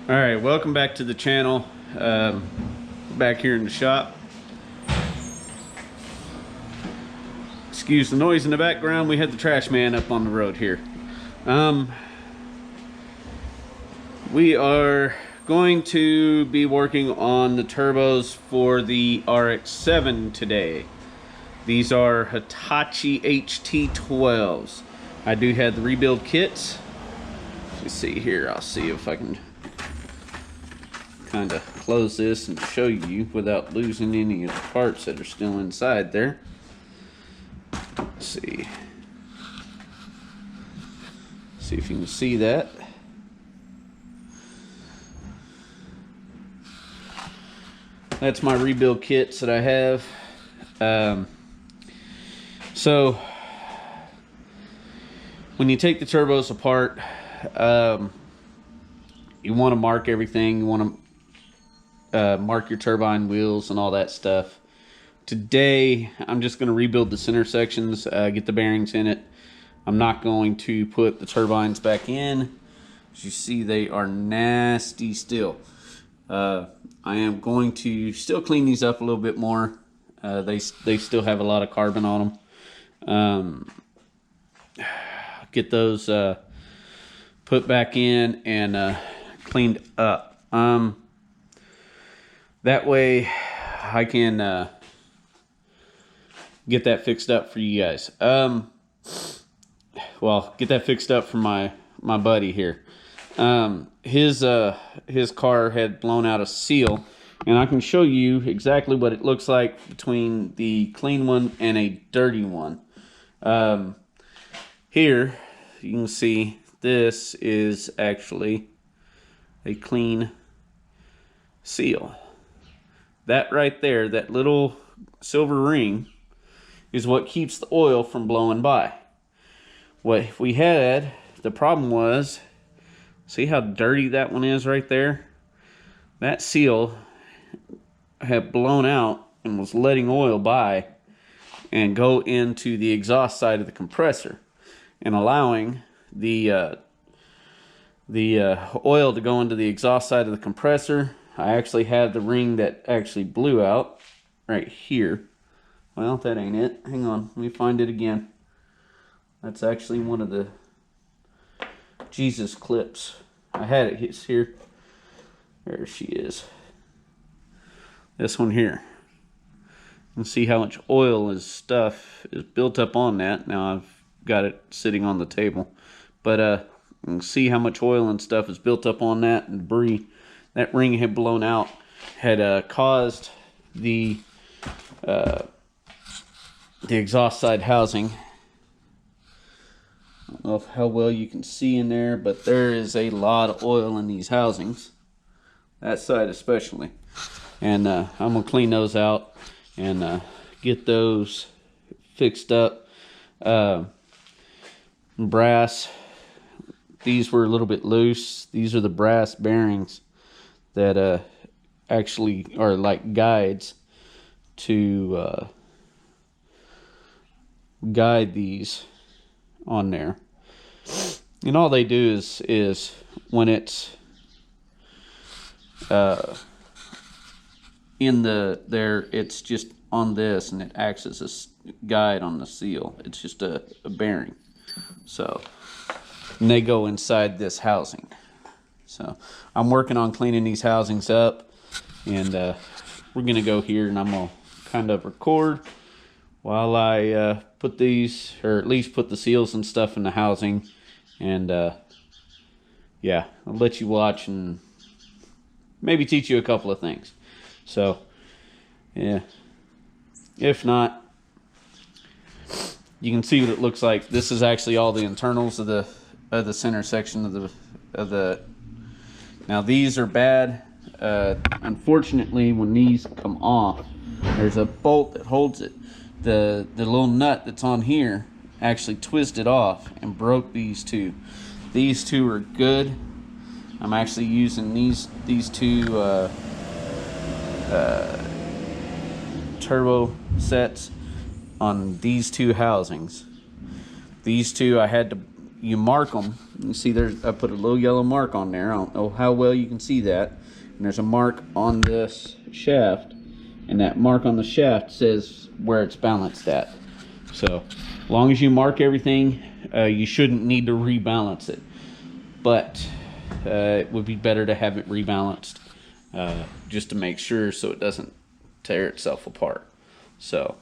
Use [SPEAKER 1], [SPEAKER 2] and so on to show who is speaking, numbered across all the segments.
[SPEAKER 1] All right, welcome back to the channel. Back here in the shop. Excuse the noise in the background. We had the trash man up on the road here. We are going to be working on the turbos for the RX7 today. These are Hitachi HT12s. I do have the rebuild kits. Let's see here. I'll see if I can kind of close this and show you without losing any of the parts that are still inside there. Let's see. See if you can see that. That's my rebuild kits that I have. So when you take the turbos apart, you want to mark everything. You want to mark your turbine wheels and all that stuff. Today I'm just going to rebuild the center sections, get the bearings in it. I'm not going to put the turbines back in. As you see, they are nasty still. I am going to still clean these up a little bit more. They still have a lot of carbon on them. Get those put back in and cleaned up. That way I can get that fixed up for you guys. Well, get that fixed up for my buddy here. His car had blown out a seal, and I can show you exactly what it looks like between the clean one and a dirty one. Here you can see this is actually a clean seal. That right there, that little silver ring, is what keeps the oil from blowing by. What we had, the problem was, see how dirty that one is right there? That seal had blown out and was letting oil by and go into the exhaust side of the compressor and allowing the oil to go into the exhaust side of the compressor. I actually have the ring that actually blew out right here. Well, that ain't it. Hang on, let me find it again. That's actually one of the Jesus clips. I had it here. There she is. This one here. You can see how much oil and stuff is built up on that. Now I've got it sitting on the table. But you can see how much oil and stuff is built up on that, and debris. That ring had blown out, had caused the exhaust side housing. I don't know how well you can see in there, but there is a lot of oil in these housings. That side especially. And I'm going to clean those out and get those fixed up. Brass. These were a little bit loose. These are the brass bearings that actually are like guides to guide these on there. And all they do is when it's in there, it's just on this, and it acts as a guide on the seal. It's just a bearing. So, and they go inside this housing. So I'm working on cleaning these housings up, and we're gonna go here, and I'm gonna kind of record while I put these, or at least put the seals and stuff in the housing. And yeah, I'll let you watch and maybe teach you a couple of things. So yeah, if not, you can see what it looks like. This is actually all the internals of the center section of the. Now these are bad. Unfortunately, when these come off, there's a bolt that holds it. The little nut that's on here actually twisted off and broke these two. These two are good. I'm actually using these two turbo sets on these two housings. These two I had to you mark them. You see I put a little yellow mark on there. I don't know how well you can see that. And there's a mark on this shaft, and that mark on the shaft says where it's balanced at. So as long as you mark everything, you shouldn't need to rebalance it. But it would be better to have it rebalanced just to make sure so it doesn't tear itself apart. So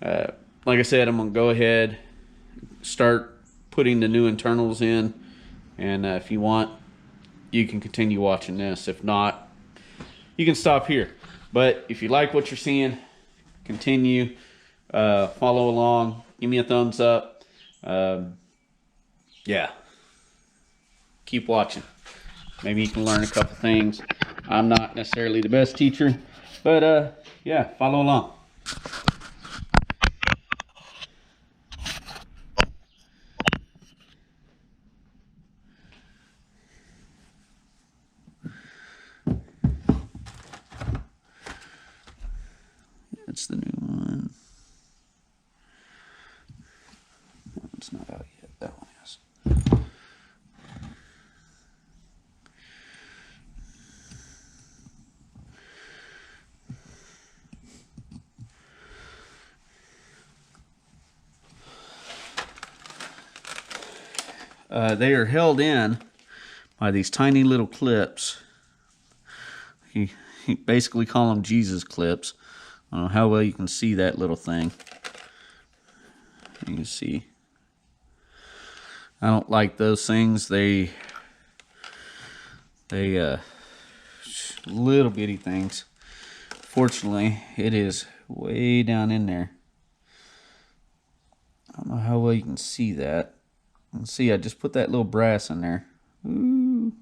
[SPEAKER 1] like I said, I'm gonna go ahead, start putting the new internals in, and if you want, you can continue watching this. If not, you can stop here. But if you like what you're seeing, continue, follow along, give me a thumbs up. Yeah, keep watching. Maybe you can learn a couple things. I'm not necessarily the best teacher, but yeah, follow along. That's the new one. That one's not out yet. That one is. They are held in by these tiny little clips. He basically call them Jesus clips. I don't know how well you can see that little thing. You can see. I don't like those things. They little bitty things. Fortunately, it is way down in there. I don't know how well you can see that. You can see I just put that little brass in there. Ooh,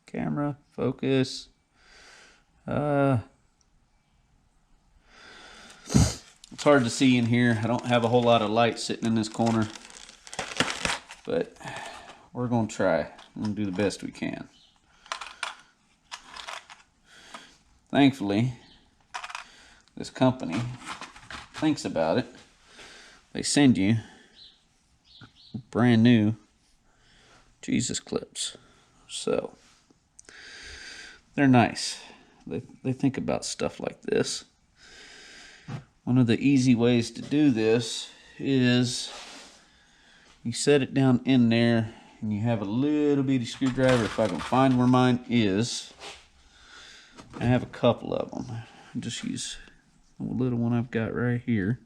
[SPEAKER 1] camera, focus. It's hard to see in here. I don't have a whole lot of light sitting in this corner, but we're gonna try. We're gonna do the best we can. Thankfully, this company thinks about it. They send you brand new Jesus clips. So they're nice. They think about stuff like this. One of the easy ways to do this is you set it down in there and you have a little bitty screwdriver. If I can find where mine is, I have a couple of them. I'll just use the little one I've got right here.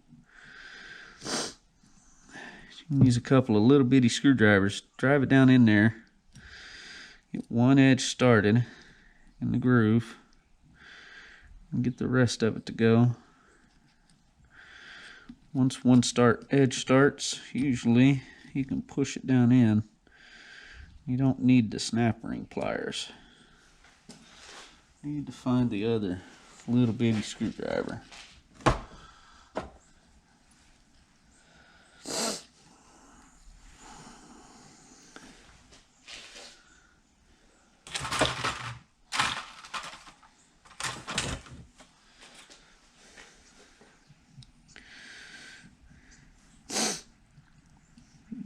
[SPEAKER 1] You can use a couple of little bitty screwdrivers, drive it down in there, get one edge started in the groove, and get the rest of it to go. Once one edge starts, usually you can push it down in. You don't need the snap ring pliers. You need to find the other little bitty screwdriver.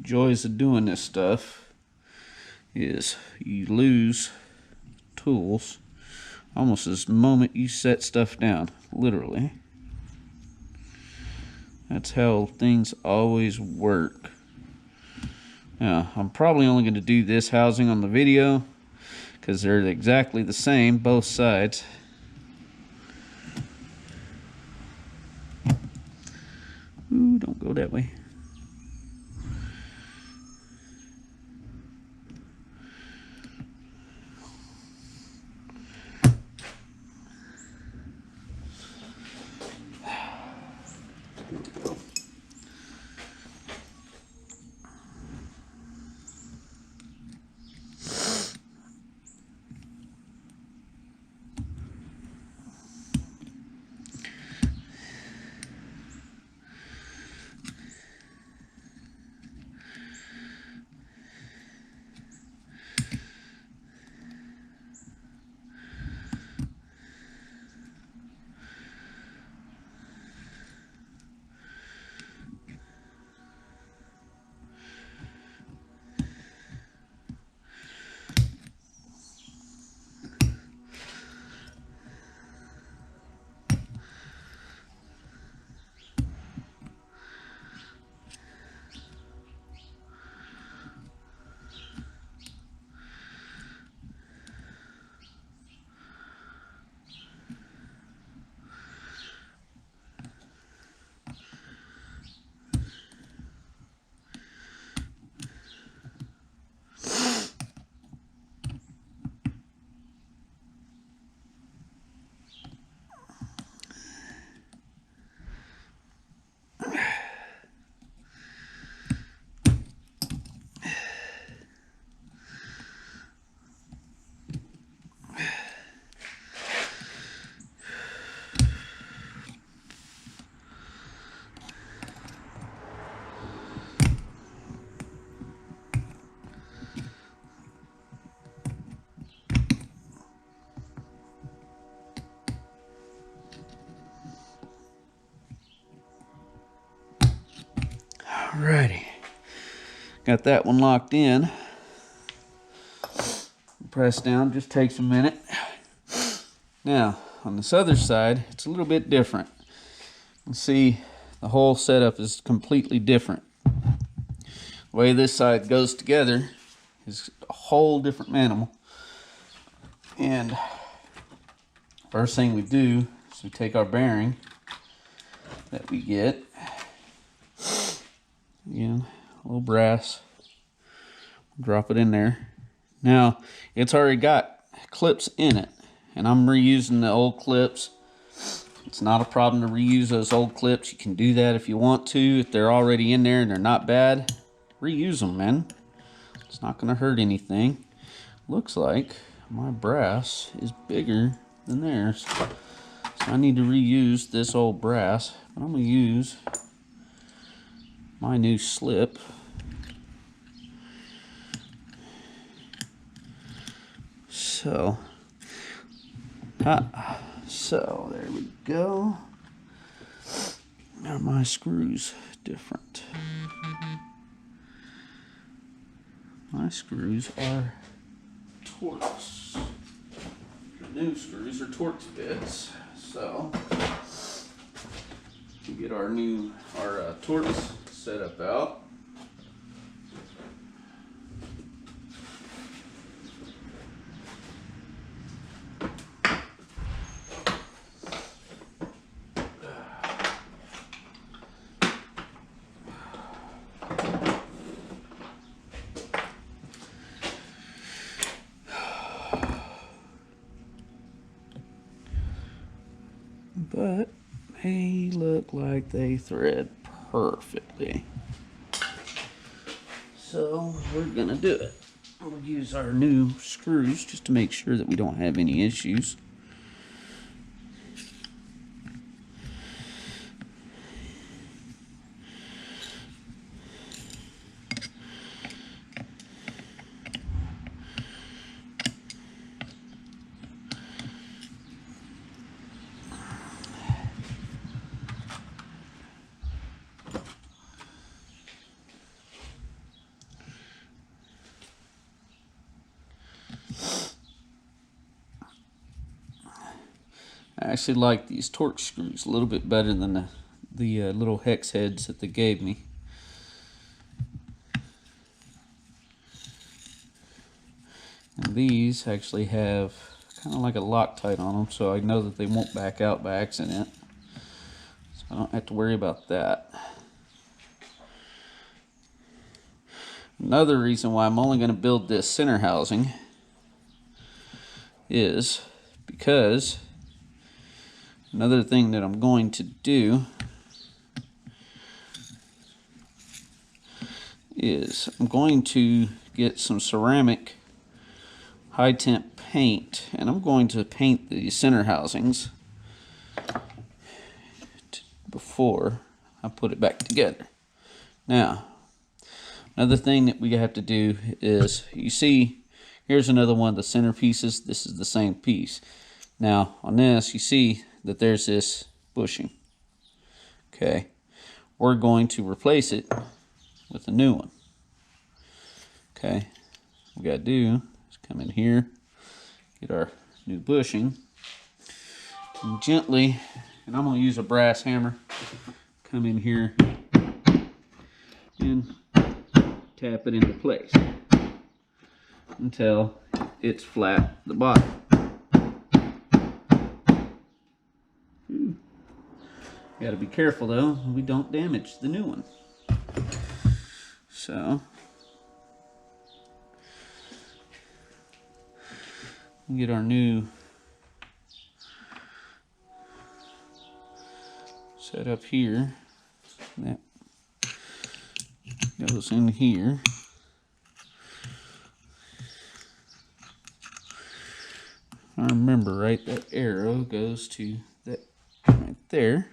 [SPEAKER 1] Joys of doing this stuff is you lose tools almost as the moment you set stuff down, literally. That's how things always work. Now, I'm probably only going to do this housing on the video because they're exactly the same, both sides. Ooh, don't go that way. Alrighty, got that one locked in. Press down, just takes a minute. Now, on this other side, it's a little bit different. You can see the whole setup is completely different. The way this side goes together is a whole different animal. And first thing we do is we take our bearing that we get. Again, a little brass. Drop it in there. Now, it's already got clips in it, and I'm reusing the old clips. It's not a problem to reuse those old clips. You can do that if you want to. If they're already in there and they're not bad, reuse them, man. It's not going to hurt anything. Looks like my brass is bigger than theirs. So I need to reuse this old brass. But I'm going to use my new slip. So there we go. Now my screws different. My screws are Torx. The new screws are Torx bits. So we get our Torx setup out. But they look like they thread perfectly. So we're gonna do it. We'll use our new screws just to make sure that we don't have any issues. I actually like these Torx screws a little bit better than the little hex heads that they gave me. And these actually have kind of like a Loctite on them, so I know that they won't back out by accident. So I don't have to worry about that. Another reason why I'm only going to build this center housing is because another thing that I'm going to do is I'm going to get some ceramic high temp paint, and I'm going to paint the center housings before I put it back together. Now, another thing that we have to do is, you see, here's another one of the center pieces. This is the same piece. Now, on this, you see that there's this bushing. Okay, we're going to replace it with a new one. Okay, what we gotta do is come in here, get our new bushing, and gently, and I'm gonna use a brass hammer, come in here and tap it into place until it's flat at the bottom. Got to be careful though, we don't damage the new one. So we get our new set up here. That goes in here. I remember right, that arrow goes to that right there.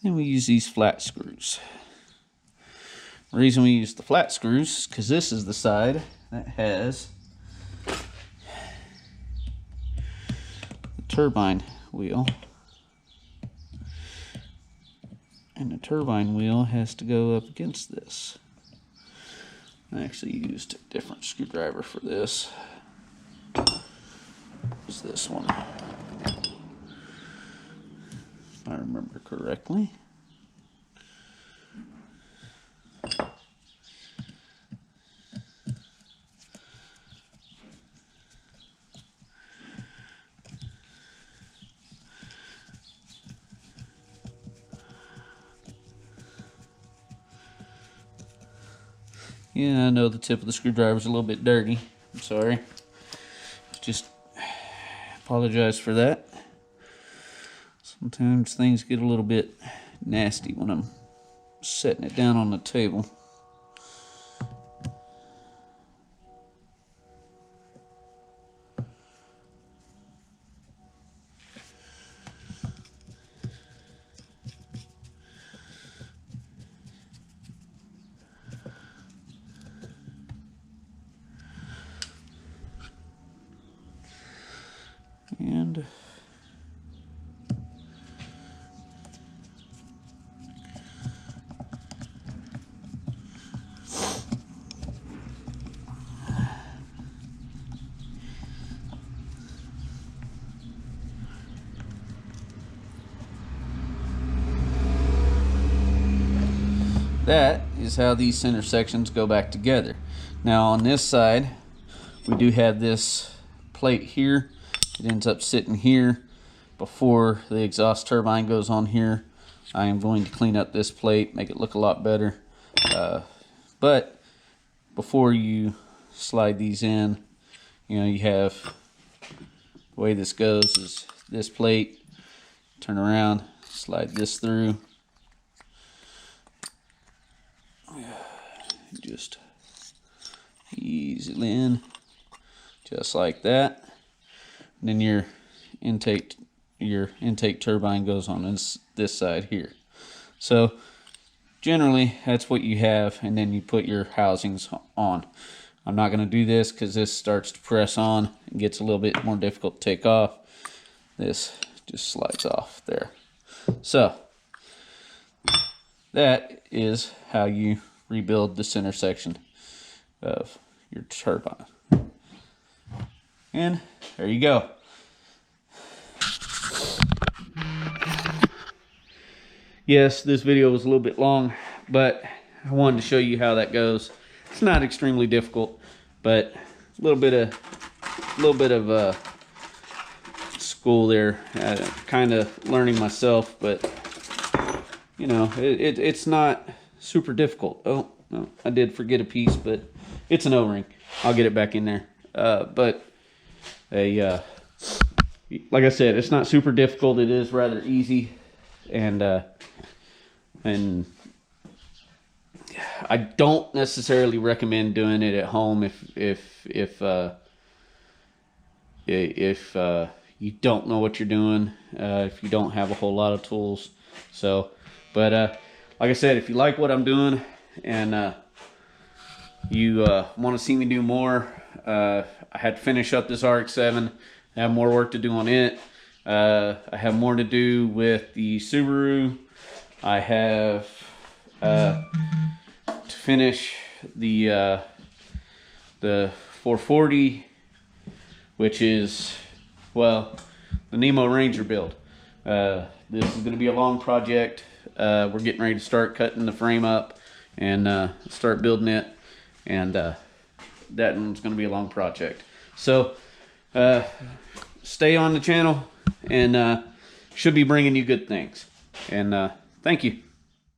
[SPEAKER 1] Then we use these flat screws. The reason we use the flat screws is because this is the side that has the turbine wheel. And the turbine wheel has to go up against this. I actually used a different screwdriver for this. It's this one, if I remember correctly. Yeah, I know the tip of the screwdriver is a little bit dirty. I'm sorry. Just apologize for that. Sometimes things get a little bit nasty when I'm setting it down on the table. And that is how these center sections go back together. Now on this side, we do have this plate here. It ends up sitting here before the exhaust turbine goes on here. I am going to clean up this plate, make it look a lot better. But before you slide these in, you know, you have, the way this goes is this plate, turn around, slide this through. Just ease it in, just like that. And then your intake turbine goes on this side here. So generally that's what you have, and then you put your housings on. I'm not going to do this because this starts to press on and gets a little bit more difficult to take off. This just slides off there. So that is how you rebuild the center section of your turbine. And there you go. Yes, this video was a little bit long, but I wanted to show you how that goes. It's not extremely difficult, but a little bit of school there, kind of learning myself, but you know, it's not super difficult. Oh no, I did forget a piece, but it's an O-ring. I'll get it back in there. But like I said, it's not super difficult. It is rather easy, and I don't necessarily recommend doing it at home if you don't know what you're doing, if you don't have a whole lot of tools. So, but like I said, if you like what I'm doing and you want to see me do more, I had to finish up this RX-7. I have more work to do on it. I have more to do with the Subaru. I have to finish the 440, which is, well, the Nemo Ranger build. This is going to be a long project. We're getting ready to start cutting the frame up and start building it, and that one's going to be a long project. So stay on the channel, and should be bringing you good things. And thank you.